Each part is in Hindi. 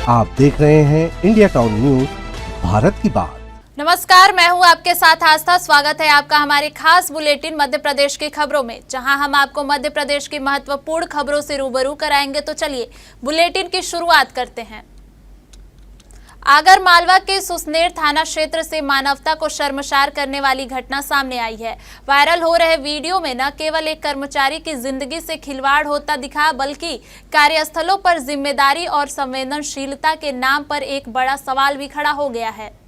आप देख रहे हैं इंडिया टाउन न्यूज, भारत की बात। नमस्कार, मैं हूं आपके साथ आस्था। स्वागत है आपका हमारे खास बुलेटिन मध्य प्रदेश की खबरों में, जहां हम आपको मध्य प्रदेश की महत्वपूर्ण खबरों से रूबरू कराएंगे। तो चलिए बुलेटिन की शुरुआत करते हैं। आगर मालवा के सुसनेर थाना क्षेत्र से मानवता को शर्मसार करने वाली घटना सामने आई है। वायरल हो रहे वीडियो में न केवल एक कर्मचारी की जिंदगी से खिलवाड़ होता दिखा, बल्कि कार्यस्थलों पर जिम्मेदारी और संवेदनशीलता के नाम पर एक बड़ा सवाल भी खड़ा हो गया है।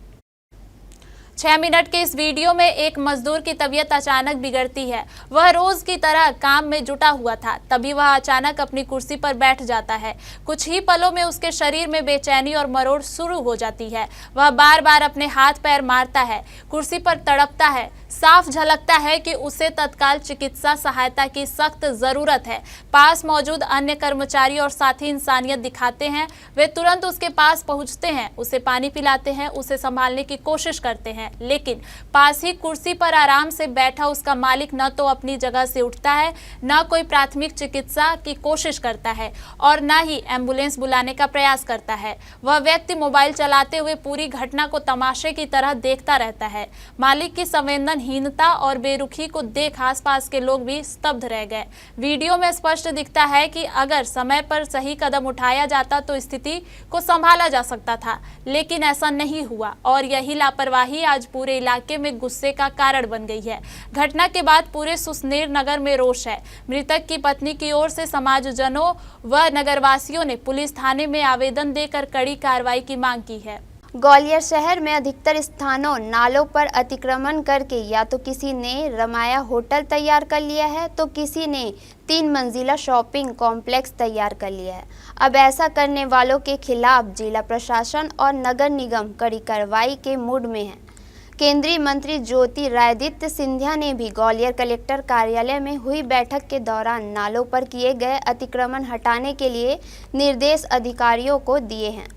6 मिनट के इस वीडियो में एक मजदूर की तबीयत अचानक बिगड़ती है। वह रोज की तरह काम में जुटा हुआ था, तभी वह अचानक अपनी कुर्सी पर बैठ जाता है। कुछ ही पलों में उसके शरीर में बेचैनी और मरोड़ शुरू हो जाती है। वह बार बार अपने हाथ पैर मारता है, कुर्सी पर तड़पता है। साफ झलकता है कि उसे तत्काल चिकित्सा सहायता की सख्त जरूरत है। पास मौजूद अन्य कर्मचारी और साथी इंसानियत दिखाते हैं। वे तुरंत उसके पास पहुंचते हैं, उसे पानी पिलाते हैं, उसे संभालने की कोशिश करते हैं। लेकिन पास ही कुर्सी पर आराम से बैठा उसका मालिक न तो अपनी जगह से उठता है, न कोई प्राथमिक चिकित्सा की कोशिश करता है और न ही एम्बुलेंस बुलाने का प्रयास करता है। वह व्यक्ति मोबाइल चलाते हुए पूरी घटना को तमाशे की तरह देखता रहता है। मालिक की संवेदनहीनता और बेरुखी को देख आसपास के लोग भी स्तब्ध रह गए। वीडियो में स्पष्ट दिखता है कि अगर समय पर सही कदम उठाया जाता तो स्थिति को संभाला जा सकता था, लेकिन ऐसा नहीं हुआ और यही लापरवाही आज पूरे इलाके में गुस्से का कारण बन गई है। घटना के बाद पूरे सुसनेर नगर में रोष है। मृतक की पत्नी की ओर से समाजजनों व नगरवासियों ने पुलिस थाने में आवेदन देकर कड़ी कार्रवाई की मांग की है। ग्वालियर शहर में अधिकतर स्थानों नालों पर अतिक्रमण करके या तो किसी ने रमाया होटल तैयार कर लिया है, तो किसी ने 3 मंजिला शॉपिंग कॉम्प्लेक्स तैयार कर लिया है। अब ऐसा करने वालों के खिलाफ जिला प्रशासन और नगर निगम कड़ी कार्रवाई के मूड में है। केंद्रीय मंत्री ज्योतिरादित्य सिंधिया ने भी ग्वालियर कलेक्टर कार्यालय में हुई बैठक के दौरान नालों पर किए गए अतिक्रमण हटाने के लिए निर्देश अधिकारियों को दिए हैं।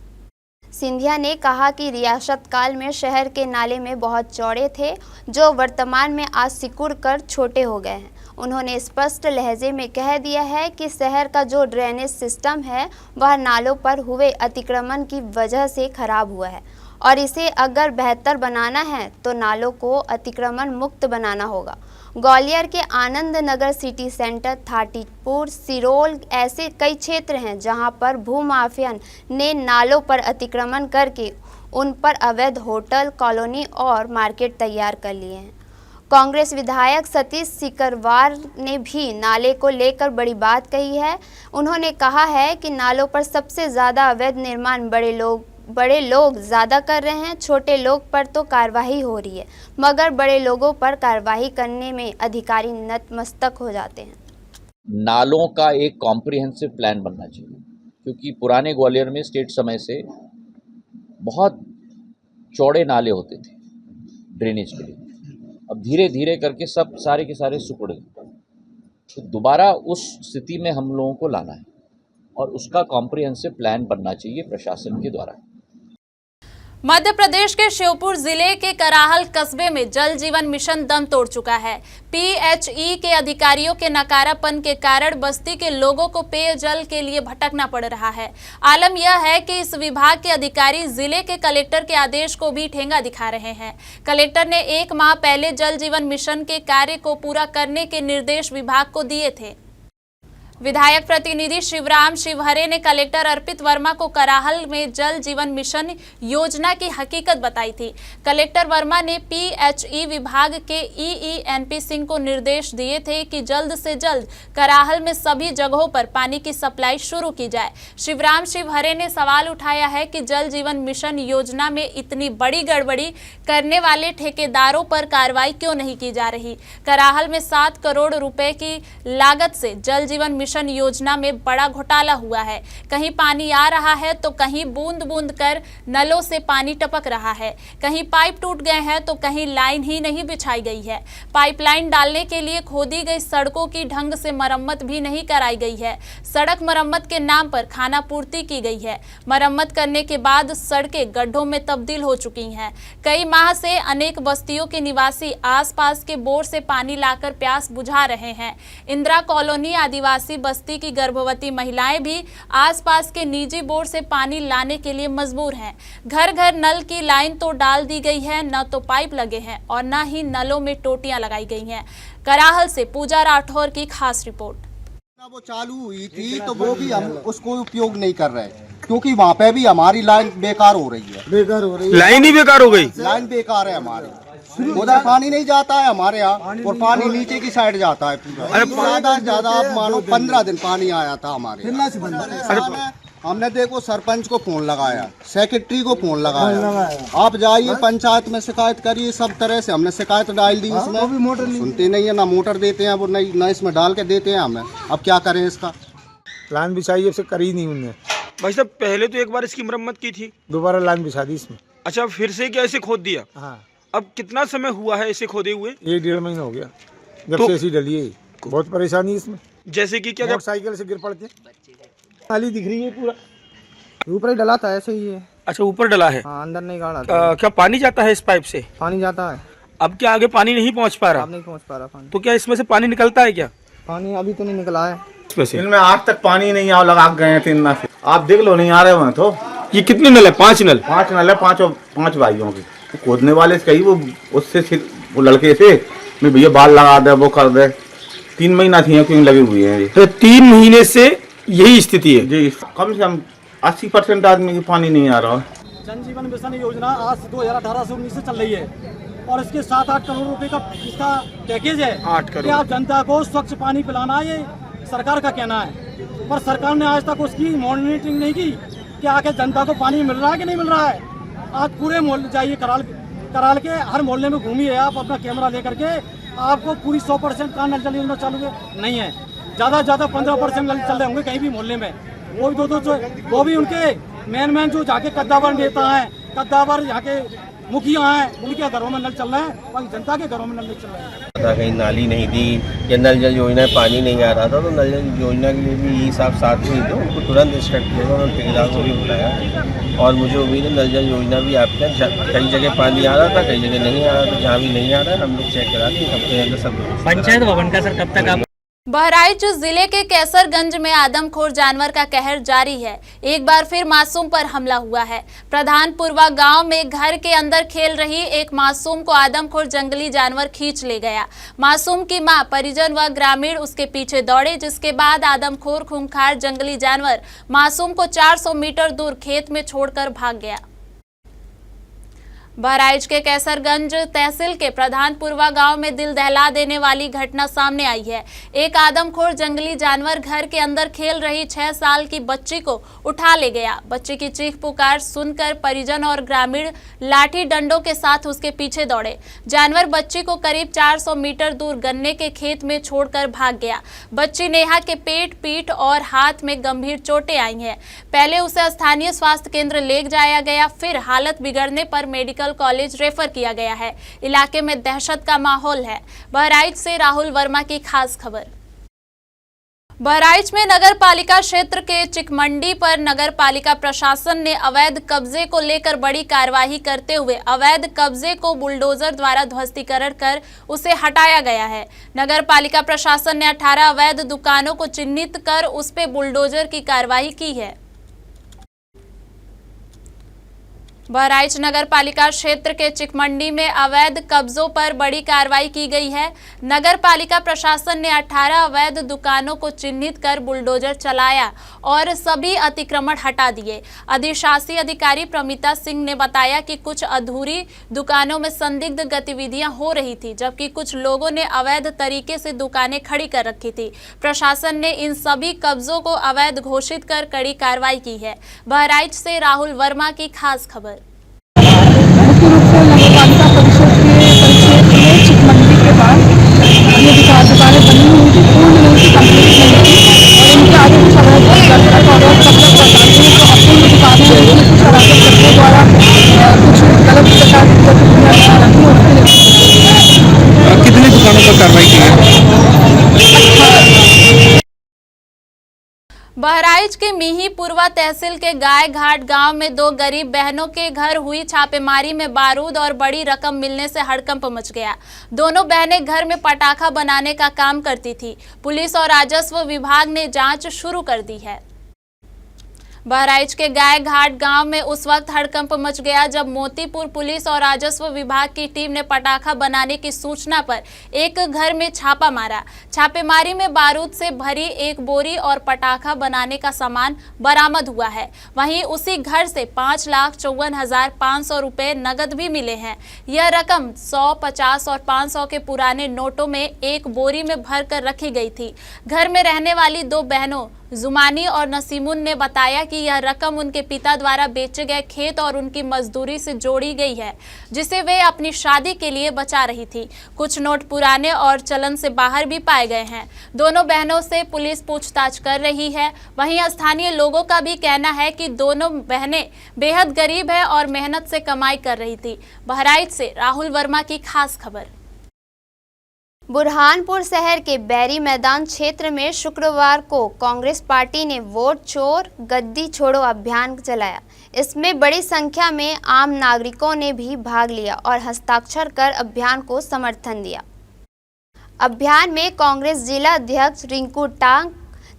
सिंधिया ने कहा कि रियासत काल में शहर के नाले में बहुत चौड़े थे, जो वर्तमान में आज सिकुड़ कर छोटे हो गए हैं। उन्होंने स्पष्ट लहजे में कह दिया है कि शहर का जो ड्रेनेज सिस्टम है वह नालों पर हुए अतिक्रमण की वजह से खराब हुआ है और इसे अगर बेहतर बनाना है तो नालों को अतिक्रमण मुक्त बनाना होगा। ग्वालियर के आनंद नगर, सिटी सेंटर, थाटीपुर, सिरोल ऐसे कई क्षेत्र हैं जहां पर भूमाफिया ने नालों पर अतिक्रमण करके उन पर अवैध होटल, कॉलोनी और मार्केट तैयार कर लिए हैं। कांग्रेस विधायक सतीश सिकरवार ने भी नाले को लेकर बड़ी बात कही है। उन्होंने कहा है कि नालों पर सबसे ज़्यादा अवैध निर्माण बड़े लोग ज़्यादा कर रहे हैं। छोटे लोग पर तो कार्रवाई हो रही है, मगर बड़े लोगों पर कार्रवाई करने में अधिकारी नतमस्तक हो जाते हैं। नालों का एक कॉम्प्रिहेंसिव प्लान बनना चाहिए, क्योंकि पुराने ग्वालियर में स्टेट समय से बहुत चौड़े नाले होते थे ड्रेनेज के लिए। अब धीरे धीरे करके सब सारे के सारे सिकुड़ गए, तो दोबारा उस स्थिति में हम लोगों को लाना है और उसका कॉम्प्रिहेंसिव प्लान बनना चाहिए प्रशासन के द्वारा। मध्य प्रदेश के श्योपुर जिले के कराहल कस्बे में जल जीवन मिशन दम तोड़ चुका है। PHE के अधिकारियों के नकारापन के कारण बस्ती के लोगों को पेयजल के लिए भटकना पड़ रहा है। आलम यह है कि इस विभाग के अधिकारी जिले के कलेक्टर के आदेश को भी ठेंगा दिखा रहे हैं। कलेक्टर ने 1 माह पहले जल जीवन मिशन के कार्य को पूरा करने के निर्देश विभाग को दिए थे। विधायक प्रतिनिधि शिवराम शिवहरे ने कलेक्टर अर्पित वर्मा को कराहल में जल जीवन मिशन योजना की हकीकत बताई थी। कलेक्टर वर्मा ने PHE विभाग के EENP सिंह को निर्देश दिए थे कि जल्द से जल्द कराहल में सभी जगहों पर पानी की सप्लाई शुरू की जाए। शिवराम शिवहरे ने सवाल उठाया है कि जल जीवन मिशन योजना में इतनी बड़ी गड़बड़ी करने वाले ठेकेदारों पर कार्रवाई क्यों नहीं की जा रही। कराहल में 7 करोड़ रुपए की लागत से जल जीवन मिशन योजना में बड़ा घोटाला हुआ है। कहीं पानी आ रहा है तो कहीं बूंद बूंद कर नलों से पानी टपक रहा है। कहीं पाइप टूट गए हैं तो कहीं लाइन ही नहीं बिछाई गई है। पाइपलाइन डालने के लिए खोदी गई सड़कों की ढंग से मरम्मत भी नहीं कराई गई है। सड़क मरम्मत के नाम पर खाना पूर्ति की गई है। मरम्मत करने के बाद सड़कें गड्ढों में तब्दील हो चुकी हैं। कई माह से अनेक बस्तियों के निवासी आसपास के बोर से पानी लाकर प्यास बुझा रहे हैं। इंदिरा कॉलोनी आदिवासी आदिवासी बस्ती की गर्भवती महिलाएं भी आसपास के निजी बोर से पानी लाने के लिए मजबूर हैं। घर घर नल की लाइन तो डाल दी गई है, न तो पाइप लगे हैं और न ही नलों में टोटियां लगाई गई हैं। कराहल से पूजा राठौर की खास रिपोर्ट। वो चालू हुई थी तो वो भी हम उसको उपयोग नहीं कर रहे क्योंकि वहाँ पे भी हमारी लाइन बेकार हो रही है। लाइन ही बेकार हो गई। लाइन बेकार है हमारी, उधर पानी नहीं जाता है हमारे यहाँ और पानी नीचे की साइड जाता है पूरा। ज्यादा से ज्यादा आप मानो 15 दिन पानी आया था हमारे। हमने देखो सरपंच को फोन लगाया, सेक्रेटरी को फोन लगाया, आप जाइए पंचायत में शिकायत करिए, सब तरह से हमने शिकायत डाल दी। इसमें मोटर सुनते नहीं है, ना मोटर देते हैं वो, ना इसमें डाल के देते हैं हमें। अब क्या करें, इसका लाइन बिछाई से करी नहीं उनने। भाई साहब पहले तो एक बार इसकी मरम्मत की थी, दोबारा लाइन बिछा दी इसमें। अच्छा फिर से क्या इसे खोद दिया? हाँ। अब कितना समय हुआ है इसे खोदे हुए? 1-1.5 महीना हो गया जब से ऐसी डली है। बहुत परेशानी इसमें। जैसे कि क्या मोटरसाइकिल से गिर पड़ते, खाली दिख रही है पूरा। ऊपर ही डला था, ऐसे ही है। अच्छा ऊपर डला है। हाँ, अंदर नहीं गाड़ा। क्या पानी जाता है इस पाइप से? पानी जाता है। अब क्या आगे पानी नहीं पहुंच पा रहा? अब नहीं पहुंच पा रहा पानी। तो क्या इसमें से पानी निकलता है क्या? पानी अभी तो नहीं निकला है इनमें आज तक पानी नहीं आ लगा गए थे इनमें से। आप देख लो, नहीं आ रहे वहाँ तो। ये कितने नल है? 5 नल। 5 नल है, 5 भाइयों की। खोदने वाले से कही वो उससे वो लड़के से मैं भैया बाल लगा दे, वो कर दे। 3 महीना थी क्यों लगे हुए हैं। तो 3 महीने से यही स्थिति है जी। कम से कम 80% आदमी की पानी नहीं आ रहा है। जन जीवन मिशन योजना आज 2018 से 19 से चल रही है और इसके 7-8 करोड़ रुपए का इसका पैकेज है। 8 करोड़। आप जनता को स्वच्छ पानी पिलाना, ये सरकार का कहना है, पर सरकार ने आज तक उसकी मॉनिटरिंग नहीं की कि आके जनता को पानी मिल रहा है कि नहीं मिल रहा है। आज पूरे मोहल्ले जाइए, कराल के हर मोहल्ले में घूमिए आप अपना कैमरा लेकर के, आपको पूरी 100% का नल जल योजना चालू नहीं है। ज़्यादा से ज़्यादा 15% नल चल रहे होंगे कहीं भी मोहल्ले में। वो भी वो भी उनके मेन जो जाके कद्दावर नेता है, कद्दावर यहाँ के मुखिया हैं, उनके घरों में नल चल रहे हैं, बाकी जनता के घरों में नल नहीं चल रहे हैं। कहीं नाली नहीं दी या नल जल योजना पानी नहीं आ रहा था, तो नल जल योजना के लिए भी ये साथ में थे, उनको तुरंत इंस्ट्रक्ट किया उन्होंने, ठेकेदार को भी बुलाया और मुझे उम्मीद है नल जल योजना भी आपके कई जगह पानी आ रहा था, कई जगह नहीं आ रहा था। जहाँ भी नहीं आ रहा है हम लोग चेक करा के सबके अंदर सब। पंचायत भवन का सर कब तक आप? बहराइच जिले के कैसरगंज में आदमखोर जानवर का कहर जारी है। एक बार फिर मासूम पर हमला हुआ है। प्रधानपुरवा गांव में घर के अंदर खेल रही एक मासूम को आदमखोर जंगली जानवर खींच ले गया। मासूम की मां, परिजन व ग्रामीण उसके पीछे दौड़े, जिसके बाद आदमखोर खूंखार जंगली जानवर मासूम को 400 मीटर दूर खेत में छोड़कर भाग गया। बहराइच के कैसरगंज तहसील के प्रधानपुरवा गांव में दिल दहला देने वाली घटना सामने आई है। एक आदमखोर जंगली जानवर घर के अंदर खेल रही 6 साल की बच्ची को उठा ले गया। बच्ची की चीख पुकार सुनकर परिजन और ग्रामीण लाठी डंडों के साथ उसके पीछे दौड़े। जानवर बच्ची को करीब 400 मीटर दूर गन्ने के खेत में छोड़कर भाग गया। बच्ची नेहा के पेट, पीठ और हाथ में गंभीर चोटें आई हैं। पहले उसे स्थानीय स्वास्थ्य केंद्र ले जाया गया, फिर हालत बिगड़ने पर मेडिकल कॉलेज रेफर किया गया है। इलाके में दहशत का माहौल है। बहराइच से राहुल वर्मा की खास खबर। बहराइच में नगर पालिका क्षेत्र के चिकमंडी पर नगर पालिका प्रशासन ने अवैध कब्जे को लेकर बड़ी कार्रवाई करते हुए अवैध कब्जे को बुलडोजर द्वारा ध्वस्तीकरण कर उसे हटाया गया है। नगर पालिका प्रशासन ने 18 अवैध दुकानों को चिन्हित कर उस पे बुलडोजर की कार्रवाई की है। बहराइच नगर पालिका क्षेत्र के चिकमंडी में अवैध कब्जों पर बड़ी कार्रवाई की गई है। नगर पालिका प्रशासन ने 18 अवैध दुकानों को चिन्हित कर बुलडोजर चलाया और सभी अतिक्रमण हटा दिए। अधिशासी अधिकारी प्रमिता सिंह ने बताया कि कुछ अधूरी दुकानों में संदिग्ध गतिविधियां हो रही थी, जबकि कुछ लोगों ने अवैध तरीके से दुकानें खड़ी कर रखी थी। प्रशासन ने इन सभी कब्जों को अवैध घोषित कर कड़ी कार्रवाई की है। बहराइच से राहुल वर्मा की खास खबर। मुख्य रूप से नगर पालिका परिषद के परिक्षेत्र में चिकमंडी के बाद ये दुकानें बनी हुई थी, पूर्ण रूप से कंप्लीट नहीं थी और इनके आगे कुछ अवैध दस्तखत और कब्जा करते हैं। जो अपूर्ण दुकानें हैं उसमें कुछ अवैध तत्वों द्वारा कुछ गलत प्रकार की गतिविधियाँ रखी होती। कितने दुकानों पर कार्रवाई की है? बहराइच के मिहीपुरवा तहसील के गाय घाट गांव में दो गरीब बहनों के घर हुई छापेमारी में बारूद और बड़ी रकम मिलने से हड़कंप मच गया। दोनों बहनें घर में पटाखा बनाने का काम करती थी। पुलिस और राजस्व विभाग ने जांच शुरू कर दी है। बहराइच के गाय घाट गांव में उस वक्त हड़कंप मच गया जब मोतीपुर पुलिस और राजस्व विभाग की टीम ने पटाखा बनाने की सूचना पर एक घर में छापा मारा। छापेमारी में बारूद से भरी एक बोरी और पटाखा बनाने का सामान बरामद हुआ है। वहीं उसी घर से 5,54,500 रुपए नगद भी मिले हैं। यह रकम 100, 50 और 500 के पुराने नोटों में एक बोरी में भर कर रखी गई थी। घर में रहने वाली दो बहनों जुमानी और नसीमुन ने बताया कि यह रकम उनके पिता द्वारा बेचे गए खेत और उनकी मजदूरी से जोड़ी गई है, जिसे वे अपनी शादी के लिए बचा रही थी। कुछ नोट पुराने और चलन से बाहर भी पाए गए हैं। दोनों बहनों से पुलिस पूछताछ कर रही है। वहीं स्थानीय लोगों का भी कहना है कि दोनों बहनें बेहद गरीब है और मेहनत से कमाई कर रही थी। बहराइच से राहुल वर्मा की खास खबर। बुरहानपुर शहर के बैरी मैदान क्षेत्र में शुक्रवार को कांग्रेस पार्टी ने वोट चोर गद्दी छोड़ो अभियान चलाया। इसमें बड़ी संख्या में आम नागरिकों ने भी भाग लिया और हस्ताक्षर कर अभियान को समर्थन दिया। अभियान में कांग्रेस जिला अध्यक्ष रिंकू टांग,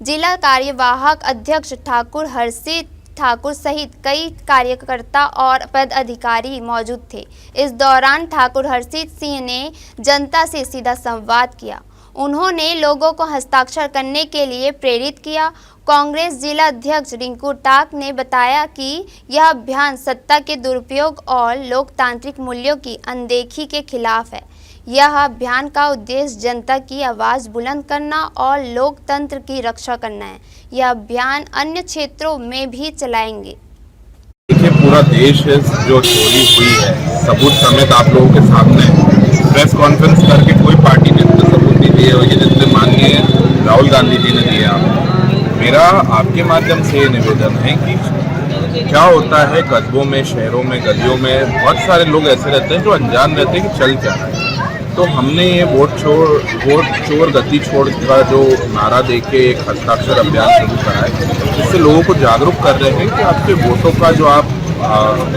जिला कार्यवाहक अध्यक्ष ठाकुर हरसित ठाकुर सहित कई कार्यकर्ता और पदाधिकारी मौजूद थे। इस दौरान ठाकुर हरसित सिंह ने जनता से सीधा संवाद किया। उन्होंने लोगों को हस्ताक्षर करने के लिए प्रेरित किया। कांग्रेस जिला अध्यक्ष रिंकू टाक ने बताया कि यह अभियान सत्ता के दुरुपयोग और लोकतांत्रिक मूल्यों की अनदेखी के खिलाफ है। यह अभियान का उद्देश्य जनता की आवाज़ बुलंद करना और लोकतंत्र की रक्षा करना है। यह अभियान अन्य क्षेत्रों में भी चलाएंगे। देखिए, पूरा देश जो चोरी हुई है सबूत समेत आप लोगों के सामने प्रेस कॉन्फ्रेंस करके कोई पार्टी ने सबूत नहीं दिए हुए जितने माननीय राहुल गांधी जी ने दिए। मेरा आपके माध्यम से ये निवेदन है कि क्या होता है कस्बों में, शहरों में, गलियों में बहुत सारे लोग ऐसे रहते हैं जो अनजान रहते हैं कि चल क्या रहा है। तो हमने ये वोट चोर गति छोड़ का जो नारा देके एक हस्ताक्षर अभियान शुरू करा है, जिससे लोगों को जागरूक कर रहे हैं कि आपके वोटों का जो आप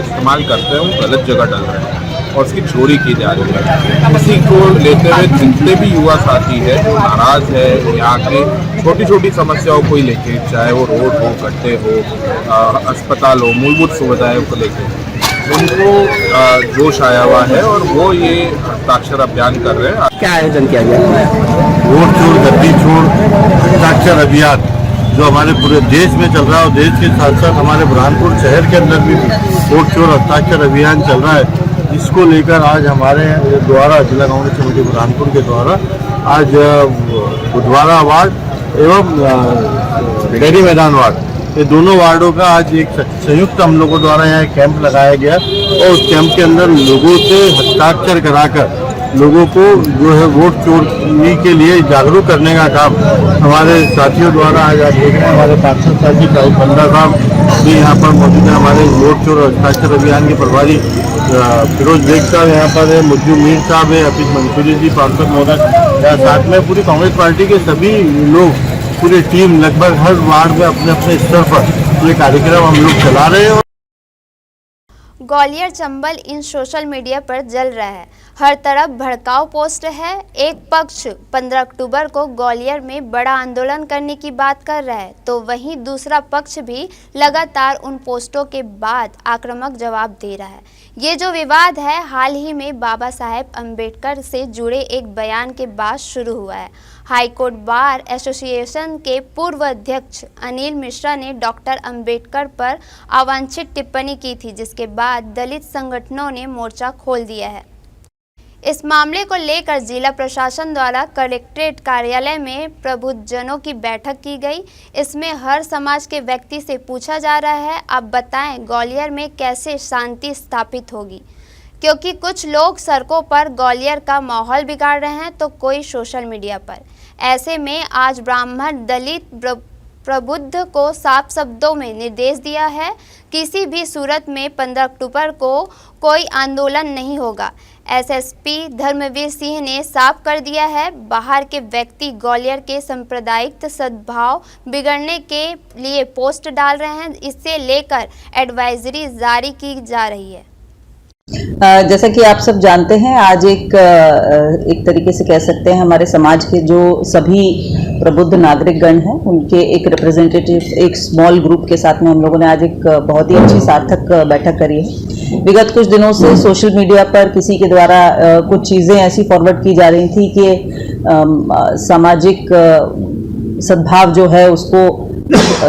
इस्तेमाल करते हैं वो गलत जगह डल रहे हैं और उसकी चोरी की जा रही है। इसी को लेते हुए जितने भी युवा साथी है जो नाराज़ है यहाँ के छोटी छोटी समस्याओं को ही लेके, चाहे वो रोड हो, गड्ढे हो, अस्पताल हो, मूलभूत सुविधाओं को लेके उनको जोश आया हुआ है और वो ये हस्ताक्षर अभियान कर रहे हैं। क्या आयोजन किया गया? वोट चोर गद्दी छोड़ हस्ताक्षर अभियान जो हमारे पूरे देश में चल रहा है और देश के साथ साथ हमारे बुरहानपुर शहर के अंदर भी वोट चोर हस्ताक्षर अभियान चल रहा है। इसको लेकर आज हमारे द्वारा जिला कांग्रेस कमेटी बुरहानपुर के द्वारा आज बुधवारा वार्ड एवं बैरी मैदान वार्ड, ये दोनों वार्डों का आज एक संयुक्त हम लोगों द्वारा यहाँ कैंप लगाया गया और उस कैंप के अंदर लोगों से हस्ताक्षर कराकर लोगों को जो है वोट चोरी के लिए जागरूक करने का काम हमारे साथियों द्वारा आज आप देख रहे हैं। हमारे पार्षद साथी राहुल बंदा साहब भी यहाँ पर मौजूद है। हमारे वोट चोर हस्ताक्षर अभियान के प्रभारी फिरोज बेग साहब यहाँ पर है, मुज्जू मीर साहब है, हफीज मंसूरी जी पार्षद महोदय, साथ में पूरी कांग्रेस पार्टी के सभी लोग, पूरी टीम लगभग हर वार्ड में अपने अपने स्तर पर ये कार्यक्रम हम लोग चला रहे हैं। ग्वालियर चंबल इन सोशल मीडिया पर जल रहा है। हर तरफ भड़काऊ पोस्ट है। एक पक्ष 15 अक्टूबर को ग्वालियर में बड़ा आंदोलन करने की बात कर रहा है, तो वहीं दूसरा पक्ष भी लगातार उन पोस्टों के बाद आक्रामक जवाब दे रहा है। ये जो विवाद है हाल ही में बाबा साहेब अम्बेडकर से जुड़े एक बयान के बाद शुरू हुआ है। हाईकोर्ट बार एसोसिएशन के पूर्व अध्यक्ष अनिल मिश्रा ने डॉक्टर अंबेडकर पर अवांछित टिप्पणी की थी, जिसके बाद दलित संगठनों ने मोर्चा खोल दिया है। इस मामले को लेकर जिला प्रशासन द्वारा कलेक्ट्रेट कार्यालय में प्रबुद्धजनों की बैठक की गई। इसमें हर समाज के व्यक्ति से पूछा जा रहा है, आप बताएं ग्वालियर में कैसे शांति स्थापित होगी, क्योंकि कुछ लोग सड़कों पर ग्वालियर का माहौल बिगाड़ रहे हैं तो कोई सोशल मीडिया पर। ऐसे में आज ब्राह्मण, दलित, प्रबुद्ध को साफ शब्दों में निर्देश दिया है, किसी भी सूरत में 15 अक्टूबर को कोई आंदोलन नहीं होगा। एसएसपी धर्मवीर सिंह ने साफ कर दिया है, बाहर के व्यक्ति ग्वालियर के सांप्रदायिक सद्भाव बिगड़ने के लिए पोस्ट डाल रहे हैं, इससे लेकर एडवाइजरी जारी की जा रही है। जैसा कि आप सब जानते हैं, आज एक तरीके से कह सकते हैं हमारे समाज के जो सभी प्रबुद्ध नागरिकगण हैं उनके एक रिप्रेजेंटेटिव, एक स्मॉल ग्रुप के साथ में हम लोगों ने आज एक बहुत ही अच्छी सार्थक बैठक करी है। विगत कुछ दिनों से सोशल मीडिया पर किसी के द्वारा कुछ चीज़ें ऐसी फॉरवर्ड की जा रही थी कि सामाजिक सद्भाव जो है उसको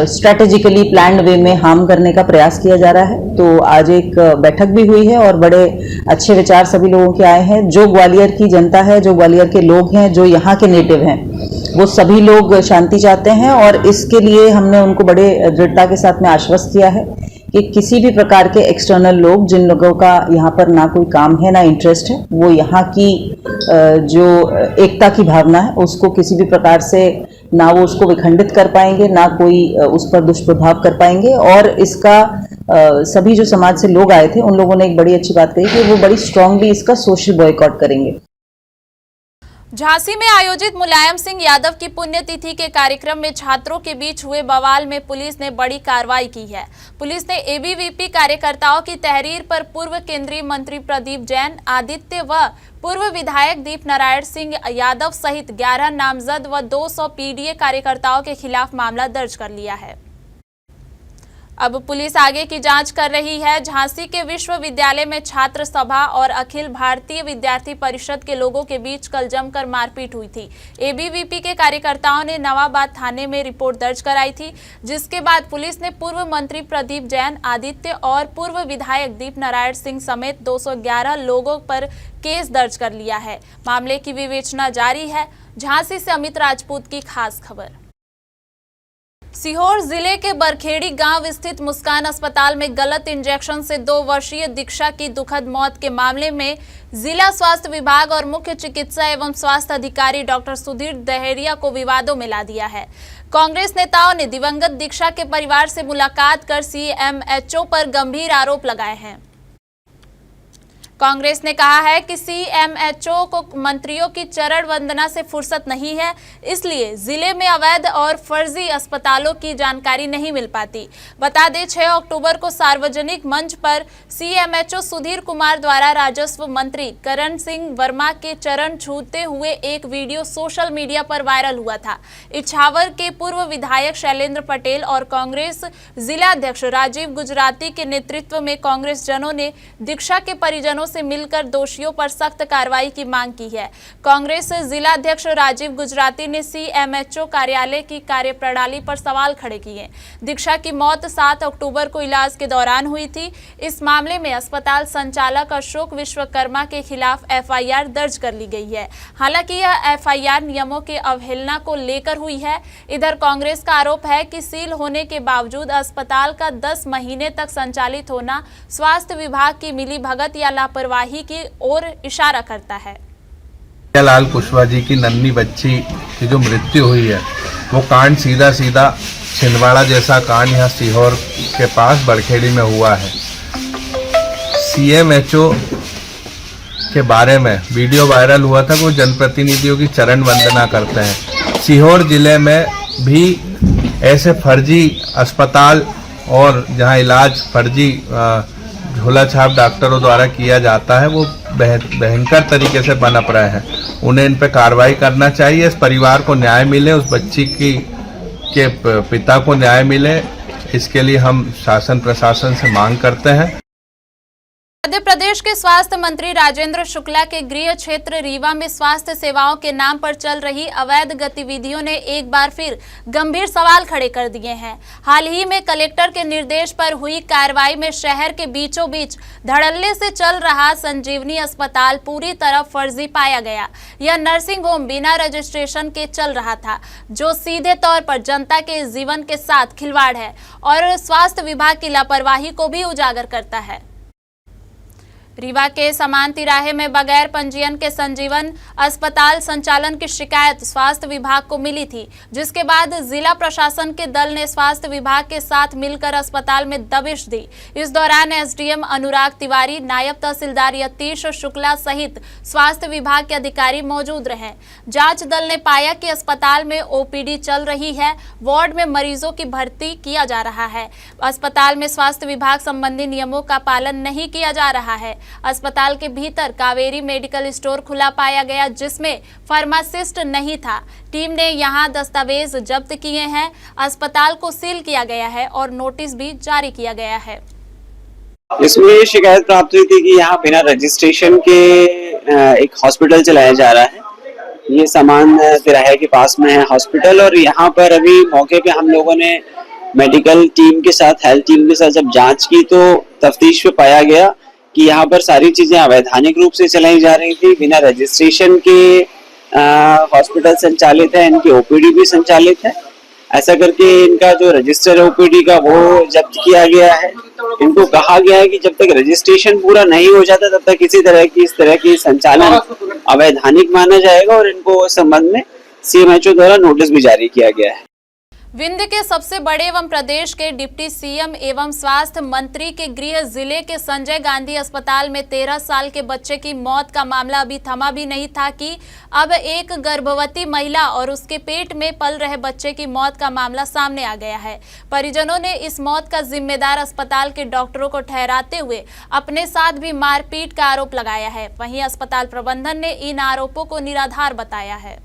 स्ट्रेटेजिकली प्लान्ड वे में हार्म करने का प्रयास किया जा रहा है। तो आज एक बैठक भी हुई है और बड़े अच्छे विचार सभी लोगों के आए हैं। जो ग्वालियर की जनता है, जो ग्वालियर के लोग हैं, जो यहाँ के नेटिव हैं, वो सभी लोग शांति चाहते हैं और इसके लिए हमने उनको बड़े दृढ़ता के साथ में आश्वस्त किया है कि किसी भी प्रकार के एक्सटर्नल लोग, जिन लोगों का यहाँ पर ना कोई काम है ना इंटरेस्ट है, वो यहाँ की जो एकता की भावना है उसको किसी भी प्रकार से ना वो उसको विखंडित कर पाएंगे, ना कोई उस पर दुष्प्रभाव कर पाएंगे। और इसका सभी जो समाज से लोग आए थे उन लोगों ने एक बड़ी अच्छी बात कही कि वो बड़ी स्ट्रांगली इसका सोशल बॉयकॉट करेंगे। झांसी में आयोजित मुलायम सिंह यादव की पुण्यतिथि के कार्यक्रम में छात्रों के बीच हुए बवाल में पुलिस ने बड़ी कार्रवाई की है। पुलिस ने एबीवीपी कार्यकर्ताओं की तहरीर पर पूर्व केंद्रीय मंत्री प्रदीप जैन, आदित्य व पूर्व विधायक दीप नारायण सिंह यादव सहित 11 नामजद व 200 पीडीए कार्यकर्ताओं के खिलाफ मामला दर्ज कर लिया है। अब पुलिस आगे की जांच कर रही है। झांसी के विश्वविद्यालय में छात्र सभा और अखिल भारतीय विद्यार्थी परिषद के लोगों के बीच कल जमकर मारपीट हुई थी। एबीवीपी के कार्यकर्ताओं ने नवाबाद थाने में रिपोर्ट दर्ज कराई थी, जिसके बाद पुलिस ने पूर्व मंत्री प्रदीप जैन, आदित्य और पूर्व विधायक दीप नारायण सिंह समेत 211 लोगों पर केस दर्ज कर लिया है। मामले की विवेचना जारी है। झांसी से अमित राजपूत की खास खबर। सीहोर जिले के बरखेड़ी गांव स्थित मुस्कान अस्पताल में गलत इंजेक्शन से 2 वर्षीय दीक्षा की दुखद मौत के मामले में जिला स्वास्थ्य विभाग और मुख्य चिकित्सा एवं स्वास्थ्य अधिकारी डॉक्टर सुधीर दहेरिया को विवादों में ला दिया है। कांग्रेस नेताओं ने दिवंगत दीक्षा के परिवार से मुलाकात कर सीएमएचओ पर गंभीर आरोप लगाए हैं। कांग्रेस ने कहा है कि सीएमएचओ को मंत्रियों की चरण वंदना से फुर्सत नहीं है, इसलिए जिले में अवैध और फर्जी अस्पतालों की जानकारी नहीं मिल पाती। बता दें 6 अक्टूबर को सार्वजनिक मंच पर सीएमएचओ सुधीर कुमार द्वारा राजस्व मंत्री करण सिंह वर्मा के चरण छूते हुए एक वीडियो सोशल मीडिया पर वायरल हुआ था। इछावर के पूर्व विधायक शैलेंद्र पटेल और कांग्रेस जिलाध्यक्ष राजीव गुजराती के नेतृत्व में कांग्रेस जनों ने दीक्षा के परिजनों से मिलकर दोषियों पर सख्त कार्रवाई की मांग की है। कांग्रेस जिलाध्यक्ष राजीव गुजराती ने सीएमएचओ कार्यालय की कार्यप्रणाली पर सवाल खड़े किए। दीक्षा की मौत 7 अक्टूबर को इलाज के दौरान हुई थी। इस मामले में अस्पताल संचालक अशोक विश्वकर्मा के खिलाफ एफआईआर दर्ज कर ली गई है। हालांकि यह एफआईआर नियमों के अवहेलना को लेकर हुई है। इधर कांग्रेस का आरोप है कि सील होने के बावजूद अस्पताल का 10 महीने तक संचालित होना स्वास्थ्य विभाग की मिलीभगत या लापरवाही की ओर इशारा करता है। लाल कुशवाहा जी की नन्ही बच्ची की जो मृत्यु हुई है वो कांड सीधा छिंदवाड़ा जैसा कांड यहाँ सीहोर के पास बरखेड़ी में हुआ है। सीएमएचओ के बारे में वीडियो वायरल हुआ था, वो जनप्रतिनिधियों की चरण वंदना करते हैं। सीहोर जिले में भी ऐसे फर्जी अस्पताल और जहाँ इलाज फर्जी झोला छाप डॉक्टरों द्वारा किया जाता है वो भयंकर तरीके से पनप रहे हैं। उन्हें इन पर कार्रवाई करना चाहिए। इस परिवार को न्याय मिले, उस बच्ची के पिता को न्याय मिले, इसके लिए हम शासन प्रशासन से मांग करते हैं। मध्य प्रदेश के स्वास्थ्य मंत्री राजेंद्र शुक्ला के गृह क्षेत्र रीवा में स्वास्थ्य सेवाओं के नाम पर चल रही अवैध गतिविधियों ने एक बार फिर गंभीर सवाल खड़े कर दिए हैं। हाल ही में कलेक्टर के निर्देश पर हुई कार्रवाई में शहर के बीचों बीच धड़ल्ले से चल रहा संजीवनी अस्पताल पूरी तरह फर्जी पाया गया। यह नर्सिंग होम बिना रजिस्ट्रेशन के चल रहा था, जो सीधे तौर पर जनता के जीवन के साथ खिलवाड़ है और स्वास्थ्य विभाग की लापरवाही को भी उजागर करता है। रीवा के समान तिराहे में बगैर पंजीयन के संजीवन अस्पताल संचालन की शिकायत स्वास्थ्य विभाग को मिली थी, जिसके बाद जिला प्रशासन के दल ने स्वास्थ्य विभाग के साथ मिलकर अस्पताल में दबिश दी। इस दौरान एसडीएम अनुराग तिवारी, नायब तहसीलदार यतीश शुक्ला सहित स्वास्थ्य विभाग के अधिकारी मौजूद रहे। जांच दल ने पाया कि अस्पताल में ओपीडी चल रही है, वार्ड में मरीजों की भर्ती किया जा रहा है। अस्पताल में स्वास्थ्य विभाग संबंधी नियमों का पालन नहीं किया जा रहा है। अस्पताल के भीतर कावेरी मेडिकल स्टोर खुला पाया गया, जिसमें फार्मासिस्ट नहीं था। टीम ने यहां दस्तावेज जब्त किए हैं। अस्पताल को सील किया गया है और नोटिस भी जारी किया गया है। इसमें ये शिकायत प्राप्त हुई थी कि यहाँ बिना रजिस्ट्रेशन के एक हॉस्पिटल चलाया जा रहा है। ये समान तिराहे के पास में है हॉस्पिटल, और यहाँ पर अभी मौके पे हम लोगों ने मेडिकल टीम के साथ, हेल्थ टीम के साथ जब जांच की तो तफ्तीश में पाया गया कि यहाँ पर सारी चीजें अवैधानिक रूप से चलाई जा रही थी। बिना रजिस्ट्रेशन के हॉस्पिटल संचालित है, इनकी ओपीडी भी संचालित है। ऐसा करके इनका जो रजिस्टर ओपीडी का वो जब्त किया गया है। इनको कहा गया है कि जब तक रजिस्ट्रेशन पूरा नहीं हो जाता तब तक इस तरह की संचालन अवैधानिक माना जाएगा, और इनको इस संबंध में सीएमएचओ द्वारा नोटिस भी जारी किया गया है। विंध्य के सबसे बड़े एवं प्रदेश के डिप्टी सीएम एवं स्वास्थ्य मंत्री के गृह जिले के संजय गांधी अस्पताल में 13 साल के बच्चे की मौत का मामला अभी थमा भी नहीं था कि अब एक गर्भवती महिला और उसके पेट में पल रहे बच्चे की मौत का मामला सामने आ गया है। परिजनों ने इस मौत का जिम्मेदार अस्पताल के डॉक्टरों को ठहराते हुए अपने साथ भी मारपीट का आरोप लगाया है। वहीं अस्पताल प्रबंधन ने इन आरोपों को निराधार बताया है।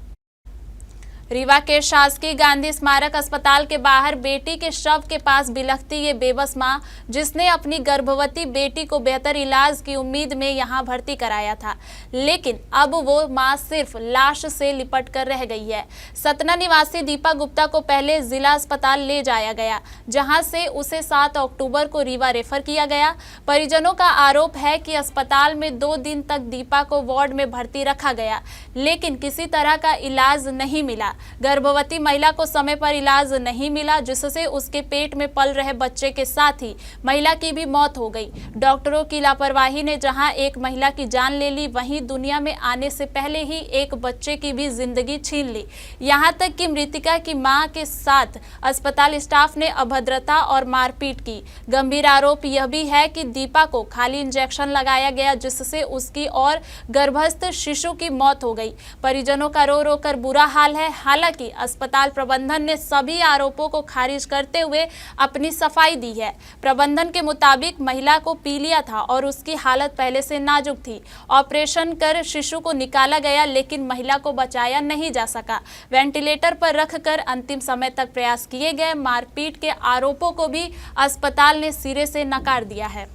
रीवा के शासकीय गांधी स्मारक अस्पताल के बाहर बेटी के शव के पास बिलखती ये बेबस मां, जिसने अपनी गर्भवती बेटी को बेहतर इलाज की उम्मीद में यहां भर्ती कराया था, लेकिन अब वो मां सिर्फ लाश से लिपट कर रह गई है। सतना निवासी दीपा गुप्ता को पहले जिला अस्पताल ले जाया गया, जहां से उसे 7 अक्टूबर को रीवा रेफर किया गया। परिजनों का आरोप है कि अस्पताल में 2 दिन तक दीपा को वार्ड में भर्ती रखा गया, लेकिन किसी तरह का इलाज नहीं मिला। गर्भवती महिला को समय पर इलाज नहीं मिला, जिससे उसके पेट में पल रहे बच्चे के साथ ही महिला की भी मौत हो गई। डॉक्टरों की लापरवाही ने जहां एक महिला की जान ले ली, वहीं दुनिया में आने से पहले ही एक बच्चे की भी जिंदगी छीन ली। यहां तक कि मृतिका की मां के साथ अस्पताल स्टाफ ने अभद्रता और मारपीट की। गंभीर आरोप यह भी है कि दीपा को खाली इंजेक्शन लगाया गया, जिससे उसकी और गर्भस्थ शिशु की मौत हो गई। परिजनों का रो रो कर बुरा हाल है। हालांकि अस्पताल प्रबंधन ने सभी आरोपों को खारिज करते हुए अपनी सफाई दी है। प्रबंधन के मुताबिक महिला को पी लिया था और उसकी हालत पहले से नाजुक थी। ऑपरेशन कर शिशु को निकाला गया, लेकिन महिला को बचाया नहीं जा सका। वेंटिलेटर पर रखकर अंतिम समय तक प्रयास किए गए। मारपीट के आरोपों को भी अस्पताल ने सिरे से नकार दिया है।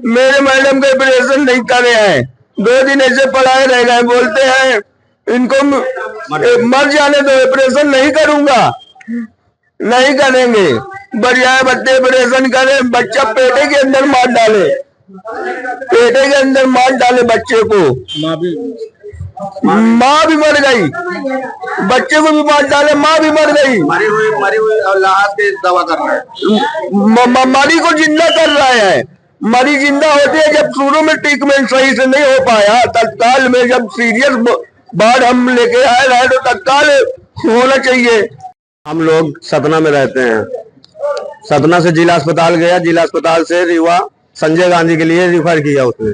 मेरे मैडम का ऑपरेशन नहीं करे हैं, 2 दिन ऐसे पड़ाए रह गए। बोलते हैं इनको मर जाने दो, ऑपरेशन नहीं करूंगा। नहीं करेंगे, बजाय बच्चे ऑपरेशन करें, बच्चा पेटे के अंदर मार डाले, पेटे के अंदर मार डाले बच्चे को। माँ भी मर गई, बच्चे को भी मार डाले, माँ भी मर गई। मरी हुई और लाश के दवा कर रहा है, मरी को जिंदा कर रहा है। मरी जिंदा होती है जब शुरू में ट्रीटमेंट सही से नहीं हो पाया, तत्काल में जब सीरियस बाढ़ हम लेके आए रहे तो तत्काल होना चाहिए। हम लोग सतना में रहते हैं, सतना से जिला अस्पताल गया, जिला अस्पताल से रीवा संजय गांधी के लिए रिफर किया उसने।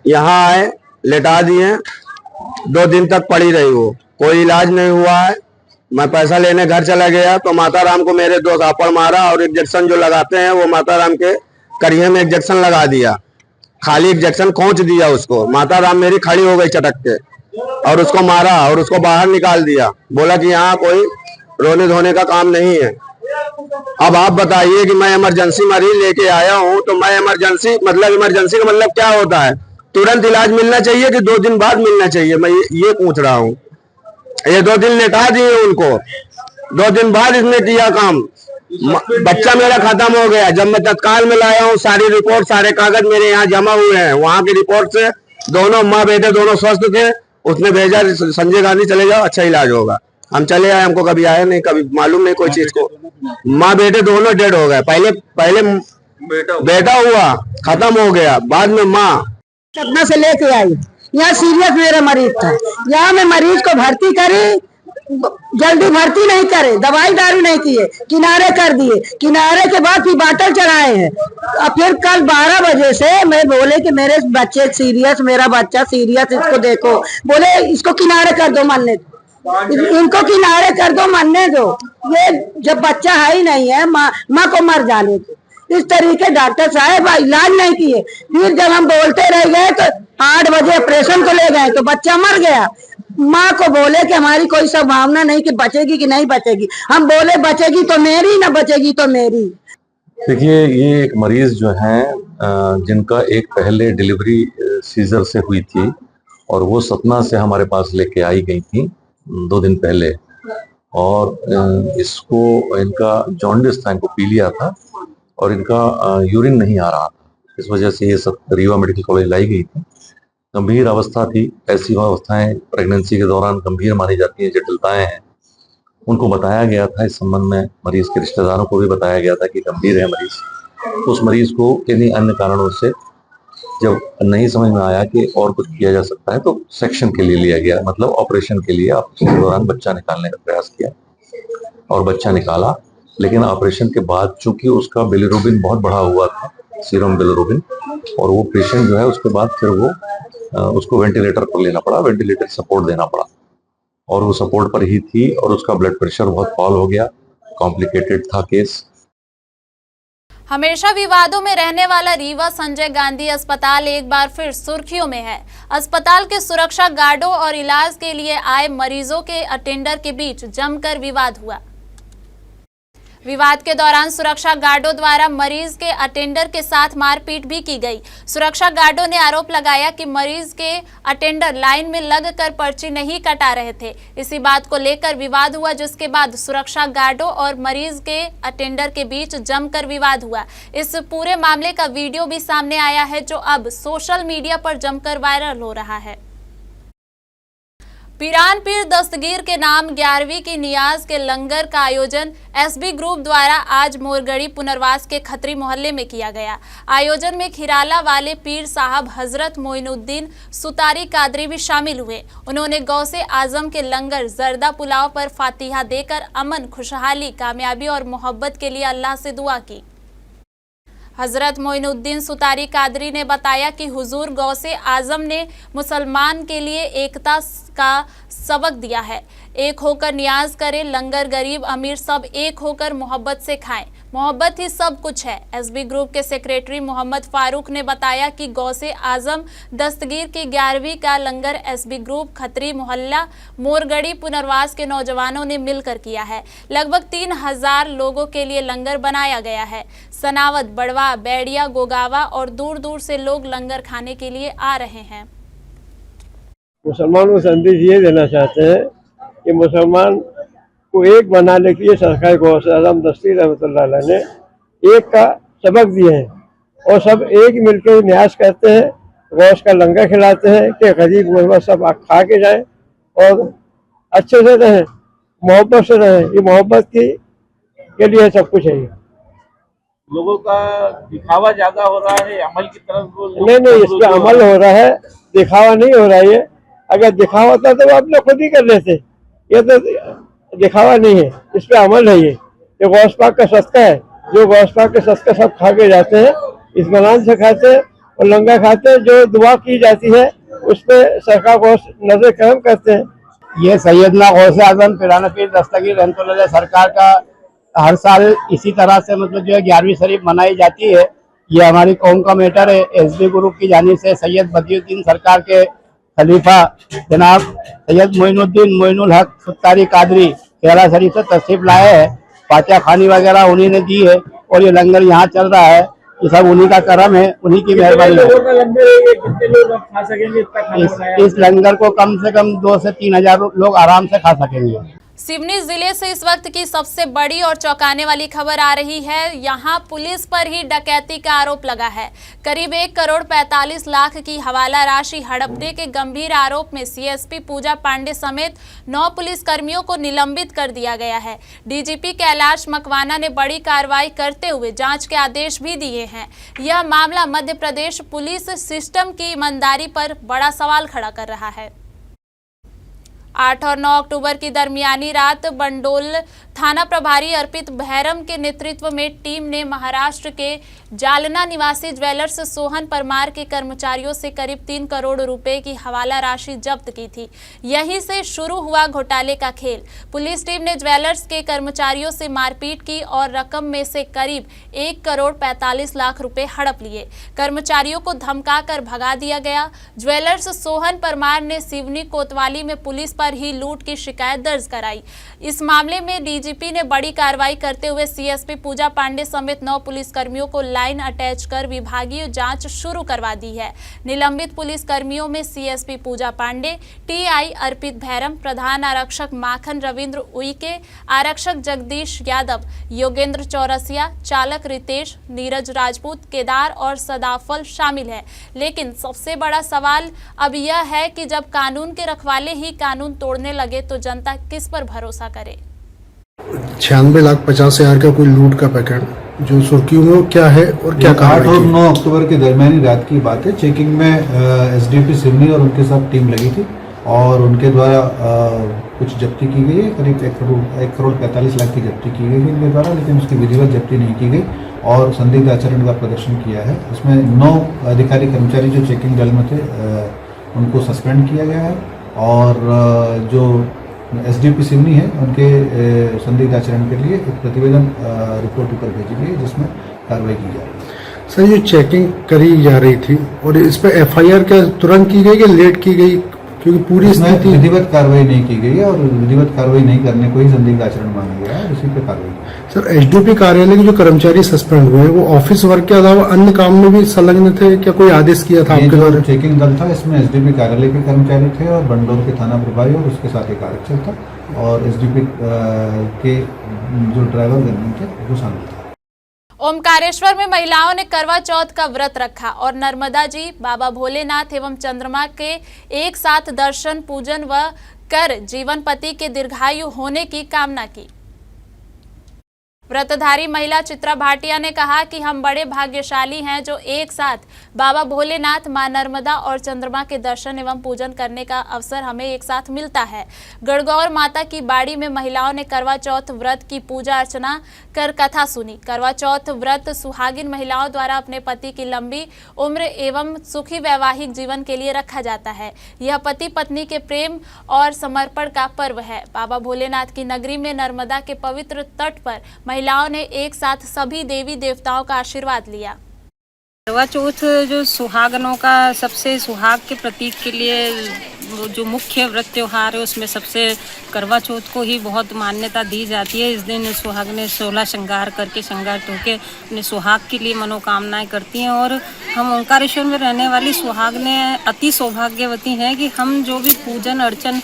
यहाँ आए, लेटा दिए, 2 दिन तक पड़ी रही वो, कोई इलाज नहीं हुआ है। मैं पैसा लेने घर चला गया तो माता राम को मेरे 2 झापड़ मारा और इंजेक्शन जो लगाते हैं वो माता राम के करिए में इंजेक्शन लगा दिया, खाली इंजेक्शन खोंच दिया उसको। माता राम मेरी खड़ी हो गई चटक के और उसको मारा और उसको बाहर निकाल दिया। बोला कि यहाँ कोई रोने धोने का काम नहीं है। अब आप बताइए कि मैं इमरजेंसी मरीज लेके आया हूँ, तो मैं इमरजेंसी का मतलब क्या होता है? तुरंत इलाज मिलना चाहिए कि 2 दिन बाद मिलना चाहिए? मैं ये पूछ रहा हूँ। ये 2 दिन लेटा दिए उनको, 2 दिन बाद इसने किया काम। बच्चा मेरा खत्म हो गया। जब मैं तत्काल में लाया हूँ, सारी रिपोर्ट, सारे कागज मेरे यहाँ जमा हुए हैं। वहाँ की रिपोर्ट से दोनों माँ बेटे दोनों स्वस्थ थे। उसने भेजा संजय गांधी चले जाओ, अच्छा इलाज होगा। हम चले आए, हमको कभी आया नहीं, कभी मालूम नहीं कोई चीज को। माँ बेटे दोनों डेड हो गए। पहले बेटा हुआ, खत्म हो गया, बाद में माँ सतना से लेके आई, यहाँ सीरियस मेरा मरीज था, यहाँ मैं मरीज को भर्ती करी, जल्दी भर्ती नहीं करे, दवाई दारू नहीं किए, किनारे कर दिए, किनारे के बाद फिर बाटल चढ़ाए हैं। और फिर कल 12 बजे से मैं बोले कि मेरे बच्चे सीरियस, मेरा बच्चा सीरियस, इसको देखो, बोले इसको किनारे कर दो, मरने इनको किनारे कर दो, मरने दो, ये जब बच्चा है ही नहीं है, माँ को मर जाने दो। इस तरीके डॉक्टर साहब इलाज नहीं किए। फिर जब हम बोलते रह गए तो 8 बजे ऑपरेशन को ले गए तो बच्चा मर गया। माँ को बोले कि हमारी कोई संभावना नहीं कि बचेगी कि नहीं बचेगी, हम बोले बचेगी तो मेरी, ना बचेगी तो मेरी। देखिए, ये एक मरीज जो है जिनका एक पहले डिलीवरी सीजर से हुई थी और वो सतना से हमारे पास लेके आई गई थी 2 दिन पहले, और इसको इनका जॉन्डिस था, इनको पीलिया था और इनका यूरिन नहीं आ रहा था, इस वजह से ये सब रीवा मेडिकल कॉलेज लाई गई थी। गंभीर अवस्था थी, ऐसी अवस्थाएं प्रेगनेंसी के दौरान गंभीर मानी जाती हैं, जटिलताएं हैं, उनको बताया गया था। इस संबंध में मरीज के रिश्तेदारों को भी बताया गया था कि गंभीर है मरीज। तो उस मरीज को किन्हीं अन्य कारणों से जब नहीं समझ में आया कि और कुछ किया जा सकता है तो सेक्शन के लिए लिया गया, मतलब ऑपरेशन के लिए। ऑपरेशन के दौरान बच्चा निकालने का प्रयास किया और बच्चा निकाला, लेकिन ऑपरेशन के बाद चूंकि उसका बिलिरुबिन बहुत बढ़ा हुआ था, सीरम बिलिरुबिन, और वो पेशेंट जो है उसके बाद फिर वो उसको वेंटिलेटर पर लेना पड़ा, वेंटिलेटर सपोर्ट देना पड़ा, और वो सपोर्ट पर ही थी और उसका ब्लड प्रेशर बहुत फॉल हो गया, कॉम्प्लिकेटेड था केस। हमेशा विवादों में रहने वाला रीवा संजय गांधी अस्पताल एक बार फिर सुर्खियों में है। अस्पताल के सुरक्षा गार्डों और इलाज के लिए आए मरीजों के अटेंडर के बीच जमकर विवाद हुआ। विवाद के दौरान सुरक्षा गार्डों द्वारा मरीज के अटेंडर के साथ मारपीट भी की गई। सुरक्षा गार्डों ने आरोप लगाया कि मरीज के अटेंडर लाइन में लगकर पर्ची नहीं कटा रहे थे। इसी बात को लेकर विवाद हुआ, जिसके बाद सुरक्षा गार्डों और मरीज के अटेंडर के बीच जमकर विवाद हुआ। इस पूरे मामले का वीडियो भी सामने आया है, जो अब सोशल मीडिया पर जमकर वायरल हो रहा है। पीरान पीर दस्तगीर के नाम 11वीं की नियाज के लंगर का आयोजन एसबी ग्रुप द्वारा आज मोरगढ़ी पुनर्वास के खत्री मोहल्ले में किया गया। आयोजन में खिराला वाले पीर साहब हजरत मोइनुद्दीन सुतारी कादरी भी शामिल हुए। उन्होंने गौसे आजम के लंगर जर्दा पुलाव पर फातिहा देकर अमन, खुशहाली, कामयाबी और मोहब्बत के लिए अल्लाह से दुआ की। हजरत मोइनुद्दीन सुतारी कादरी ने बताया कि हुजूर गौसे आजम ने मुसलमान के लिए एकता का सबक दिया है। एक होकर नियाज करें, लंगर गरीब अमीर सब एक होकर मोहब्बत से खाएं, मोहब्बत ही सब कुछ है। एसबी ग्रुप के सेक्रेटरी मोहम्मद फारूक ने बताया कि गौसे आजम दस्तगीर की 11वीं का लंगर एसबी ग्रुप खत्री मोहल्ला मोरगढ़ी पुनर्वास के नौजवानों ने मिलकर किया है। लगभग 3000 लोगों के लिए लंगर बनाया गया है। सनावत, बड़वा, बैडिया, गोगावा और दूर दूर से लोग लंगर खाने के लिए आ रहे हैं। मुसलमानों को संदेश ये देना चाहते हैं कि मुसलमान को एक बनाने के लिए सरकार गौसे आजम दस्तगीर रहमतुल्लाह अलैह ने एक का सबक दिए हैं और सब एक मिलकर न्यास करते हैं, गौस का लंगर खिलाते हैं कि गरीब गुरबा सब खा के जाएं और अच्छे से रहें, मोहब्बत से रहें। ये मोहब्बत के लिए सब कुछ है। लोगों का दिखावा ज्यादा हो रहा है, अमल की तरफ नहीं, इस पे अमल हो रहा है, दिखावा नहीं हो रहा है। अगर दिखावा होता तो वो आप लोग खुद ही कर लेते। ये तो दिखावा नहीं है, इस पे अमल है। ये गौस पाक का सदका है, जो गौस पाक के सदका सब खा के जाते हैं, इत्मीनान से खाते हैं और लंगर खाते हैं। जो दुआ की जाती है उस पर सरकार गौस नजर करम करते हैं। ये सैयदना गौसे आजम पीरान पीर दस्तगीर रहमतुल्लाह अलैह सरकार का हर साल इसी तरह से मतलब जो है 11वीं शरीफ मनाई जाती है। ये हमारी कौम का मैटर है। एसबी ग्रुप की जानिब से सैयद बदियुद्दीन सरकार के खलीफा जनाब सैयद मोइनुद्दीन मोइनुल हक सुतारी कादरी केरला शरीफ से तशरीफ लाए हैं। फातिहा खानी वगैरह उन्हीं ने दी है और ये लंगर यहाँ चल रहा है। ये सब उन्हीं का करम है, उन्हीं की मेहरबानी है। इस लंगर को कम से कम 2 से 3 हजार लोग आराम से खा सकेंगे। सिवनी जिले से इस वक्त की सबसे बड़ी और चौंकाने वाली खबर आ रही है। यहां पुलिस पर ही डकैती का आरोप लगा है। करीब 1 करोड़ 45 लाख की हवाला राशि हड़पने के गंभीर आरोप में सीएसपी पूजा पांडे समेत 9 पुलिसकर्मियों को निलंबित कर दिया गया है। डीजीपी कैलाश मकवाना ने बड़ी कार्रवाई करते हुए जांच के आदेश भी दिए हैं। यह मामला मध्य प्रदेश पुलिस सिस्टम की ईमानदारी पर बड़ा सवाल खड़ा कर रहा है। 8 और 9 अक्टूबर की दरमियानी रात बंडोल थाना प्रभारी अर्पित भैरम के नेतृत्व में टीम ने महाराष्ट्र के जालना निवासी ज्वेलर्स सोहन परमार के कर्मचारियों से करीब 3 करोड़ रुपए की हवाला राशि जब्त की थी। यहीं से शुरू हुआ घोटाले का खेल। पुलिस टीम ने ज्वेलर्स के कर्मचारियों से मारपीट की और रकम में से करीब 1 करोड़ 45 लाख रुपए हड़प लिए। कर्मचारियों को धमकाकर भगा दिया गया। ज्वेलर्स सोहन परमार ने सिवनी कोतवाली में पुलिस पर ही लूट की शिकायत दर्ज कराई। इस मामले में डीजीपी ने बड़ी कार्रवाई करते हुए सीएसपी पूजा पांडे समेत 9 पुलिसकर्मियों को लाइन अटैच कर विभागीय जांच शुरू करवा दी है। निलंबित पुलिसकर्मियों में सीएसपी पूजा पांडे, टीआई अर्पित भैरम, प्रधान आरक्षक माखन रविंद्र उइके, आरक्षक जगदीश यादव, योगेंद्र चौरसिया, चालक रितेश, नीरज राजपूत, केदार और सदाफल शामिल है। लेकिन सबसे बड़ा सवाल अब यह है कि जब कानून के रखवाले ही कानून तोड़ने लगे तो जनता किस पर भरोसा करे। 96,50,000 का कोई लूट का पैकेट जो सुर्खियों में क्या है और क्या 8 और 9 अक्टूबर के दरमियानी रात की बात है। चेकिंग में एसडीपी सिवनी और उनके साथ टीम लगी थी और उनके द्वारा कुछ जब्ती की गई है। करीब 1 करोड़ 45 लाख की जब्ती की गई है इनके द्वारा, लेकिन उसकी विधिवत जब्ती नहीं की गई और संदिग्ध आचरण का प्रदर्शन किया है। इसमें 9 अधिकारी कर्मचारी जो चेकिंग दल में थे उनको सस्पेंड किया गया है और जो एसडीपी सिवनी है उनके संदिग्ध आचरण के लिए एक प्रतिवेदन रिपोर्ट ऊपर भेजी गई है जिसमें कार्रवाई की जा रही है। सर, ये चेकिंग करी जा रही थी और इस पर एफआईआर क्या तुरंत की गई या लेट की गई? क्योंकि पूरी स्थिति विधिवत कार्रवाई नहीं की गई है और विधिवत कार्रवाई नहीं करने को ही संदिग्ध आचरण माना गया है, उसी पे कार्रवाई। सर, एसडीपी कार्यालय के जो कर्मचारी सस्पेंड हुए हैं वो ऑफिस वर्क के अलावा अन्य काम में भी संलग्न थे? क्या कोई आदेश किया था आपके द्वारा? चेकिंग दल था, इसमें एसडीपी कार्यालय के कर्मचारी थे और बंडोर के थाना प्रभारी और उसके साथ एक आरक्षक था और एसडीपी के जो ड्राइवर गन थे वो शामिल था। ओमकारेश्वर में महिलाओं ने करवा चौथ का व्रत रखा और नर्मदा जी, बाबा भोलेनाथ एवं चंद्रमा के एक साथ दर्शन पूजन व कर जीवन पति के दीर्घायु होने की कामना की। व्रतधारी महिला चित्रा भाटिया ने कहा कि हम बड़े भाग्यशाली हैं जो एक साथ बाबा भोलेनाथ, मां नर्मदा और चंद्रमा के दर्शन एवं पूजन करने का अवसर हमें एक साथ मिलता है। गणगौर माता की बाड़ी में महिलाओं ने करवा चौथ व्रत की पूजा अर्चना कर कथा सुनी। करवा चौथ व्रत सुहागिन महिलाओं द्वारा अपने पति की लंबी उम्र एवं सुखी वैवाहिक जीवन के लिए रखा जाता है। यह पति पत्नी के प्रेम और समर्पण का पर्व है। बाबा भोलेनाथ की नगरी में नर्मदा के पवित्र तट पर महिलाओं ने एक साथ सभी देवी देवताओं का आशीर्वाद लिया। करवा चौथ जो सुहागनों का सबसे सुहाग के प्रतीक के लिए जो मुख्य व्रत त्योहार है उसमें सबसे करवा चौथ को ही बहुत मान्यता दी जाती है। इस दिन सुहागनें 16 श्रृंगार करके श्रृंगार होकर अपने सुहाग के लिए मनोकामनाएं करती हैं और हम ओंकारेश्वर में रहने वाली सुहागनें अति सौभाग्यवती हैं कि हम जो भी पूजन अर्चन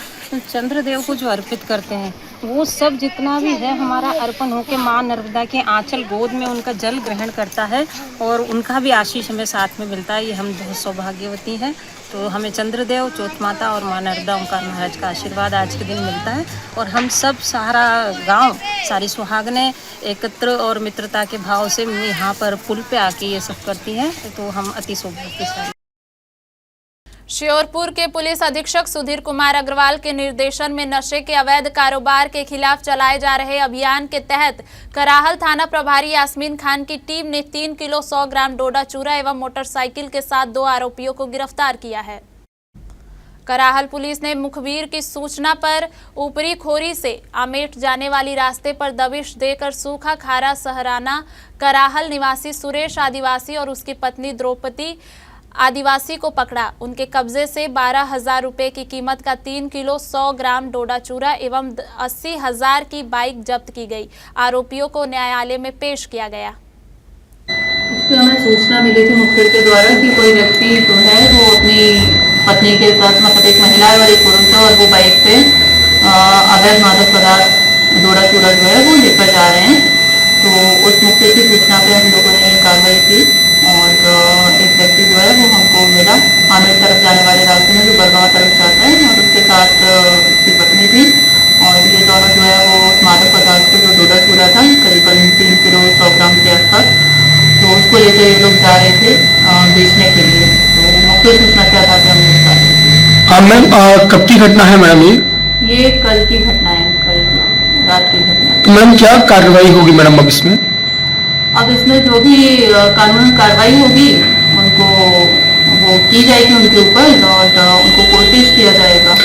चंद्रदेव को जो अर्पित करते हैं वो सब जितना भी है हमारा अर्पण होकर माँ नर्मदा के आंचल गोद में उनका जल ग्रहण करता है और उनका भी आशीष हमें साथ में मिलता है। ये हम बहुत सौभाग्यवती हैं। तो हमें चंद्रदेव, चौथ माता और माँ नर्मदा ओंकार महाराज का आशीर्वाद आज के दिन मिलता है और हम सब सारा गांव, सारी सुहागनें एकत्र और मित्रता के भाव से यहाँ पर पुल पे आके ये सब करती हैं। तो हम अति सौभाग्यशाली। श्योरपुर के पुलिस अधीक्षक सुधीर कुमार अग्रवाल के निर्देशन में नशे के अवैध कारोबार के खिलाफ चलाए जा रहे अभियान के तहत कराहल थाना प्रभारी यास्मीन खान की टीम ने 3 किलो 100 ग्राम डोडा चूरा एवं मोटरसाइकिल के साथ 2 आरोपियों को गिरफ्तार किया है। कराहल पुलिस ने मुखबिर की सूचना पर ऊपरी खोरी से आमेठ जाने वाली रास्ते पर दबिश देकर सूखा खारा सहराना कराहल निवासी सुरेश आदिवासी और उसकी पत्नी द्रौपदी आदिवासी को पकड़ा। उनके कब्जे से 12,000 रुपए की कीमत का 3 किलो 100 ग्राम डोडा चूरा एवं 80,000 की बाइक जब्त की गई। आरोपियों को न्यायालय में पेश किया गया। उसकी हमें सूचना मिली थी मुखबिर के द्वारा कि कोई व्यक्ति जो है वो अपनी पत्नी के साथ, मतलब एक महिला और एक पुरुष है, और वो बाइक पे अवैध मादक पदार्थ डोरा चूड़ा जो है वो लेकर जा रहे हैं। तो उस मौके की सूचना पे हम लोगों ने कार्रवाई की और एक व्यक्ति जो है वो हमको मिला आमेर तरफ जाने वाले रास्ते में, जो बरगांव तरफ जाता है, और उसके साथ उसकी पत्नी थी। और ये दोनों जो है वो मादक पदार्थ को जो डोरा चूड़ा था करीबन 3 किलो 100 ग्राम के आसपास, तो उसको लेकर ये लोग जा रहे थे बेचने के लिए। तो मुख्य सूचना क्या था कि हम मैम कब की घटना है मैडम ये कल की घटना है, कल रात की घटना है। तो मैम क्या कार्रवाई होगी मैडम अब इसमें? अब इसमें जो भी कानूनी कार्रवाई होगी उनको वो की जाएगी उनके ऊपर और उनको कोर्ट पेश किया जाएगा।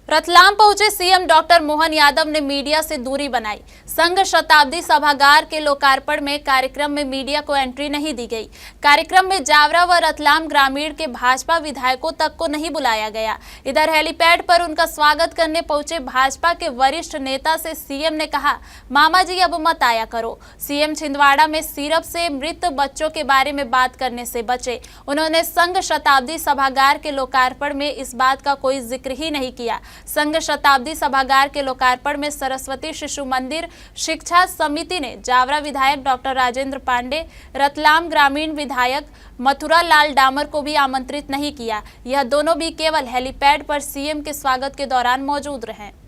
रतलाम पहुंचे सीएम डॉक्टर मोहन यादव ने मीडिया से दूरी बनाई। संघ शताब्दी सभागार के लोकार्पण में कार्यक्रम में मीडिया को एंट्री नहीं दी गई। कार्यक्रम में जावरा व रतलाम ग्रामीण के भाजपा विधायकों तक को नहीं बुलाया गया। इधर हेलीपैड पर उनका स्वागत करने पहुंचे भाजपा के वरिष्ठ नेता से सीएम ने कहा, मामा जी अब मत आया करो। सीएम छिंदवाड़ा में सिरप से मृत बच्चों के बारे में बात करने से बचे। उन्होंने संघ शताब्दी सभागार के लोकार्पण में इस बात का कोई जिक्र ही नहीं किया। संघ शताब्दी सभागार के लोकार्पण में सरस्वती शिशु मंदिर शिक्षा समिति ने जावरा विधायक डॉक्टर राजेंद्र पांडे, रतलाम ग्रामीण विधायक मथुरा लाल डामर को भी आमंत्रित नहीं किया। यह दोनों भी केवल हेलीपैड पर सीएम के स्वागत के दौरान मौजूद रहे।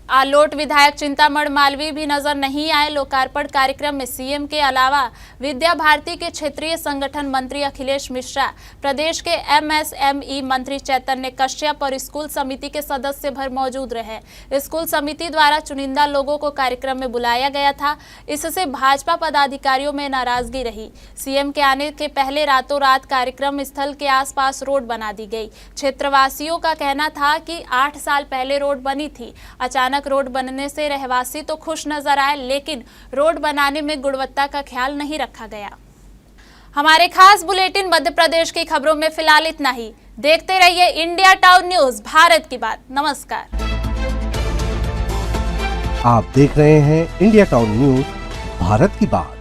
आलोट विधायक चिंतामण मालवीय भी नजर नहीं आए। लोकार्पण कार्यक्रम में सीएम के अलावा विद्या भारती के क्षेत्रीय संगठन मंत्री अखिलेश मिश्रा, प्रदेश के एमएसएमई मंत्री चैतन्य कश्यप और स्कूल समिति के सदस्य भर मौजूद रहे। स्कूल समिति द्वारा चुनिंदा लोगों को कार्यक्रम में बुलाया गया था। इससे भाजपा पदाधिकारियों में नाराजगी रही। सीएम के आने के पहले रातों रात कार्यक्रम स्थल के आसपास रोड बना दी गई। क्षेत्रवासियों का कहना था कि 8 साल पहले रोड बनी थी। अचानक रोड बनने से रहवासी तो खुश नजर आए, लेकिन रोड बनाने में गुणवत्ता का ख्याल नहीं रखा गया। हमारे खास बुलेटिन मध्य प्रदेश की खबरों में फिलहाल इतना ही। देखते रहिए इंडिया टाउन न्यूज, भारत की बात। नमस्कार। आप देख रहे हैं इंडिया टाउन न्यूज, भारत की बात।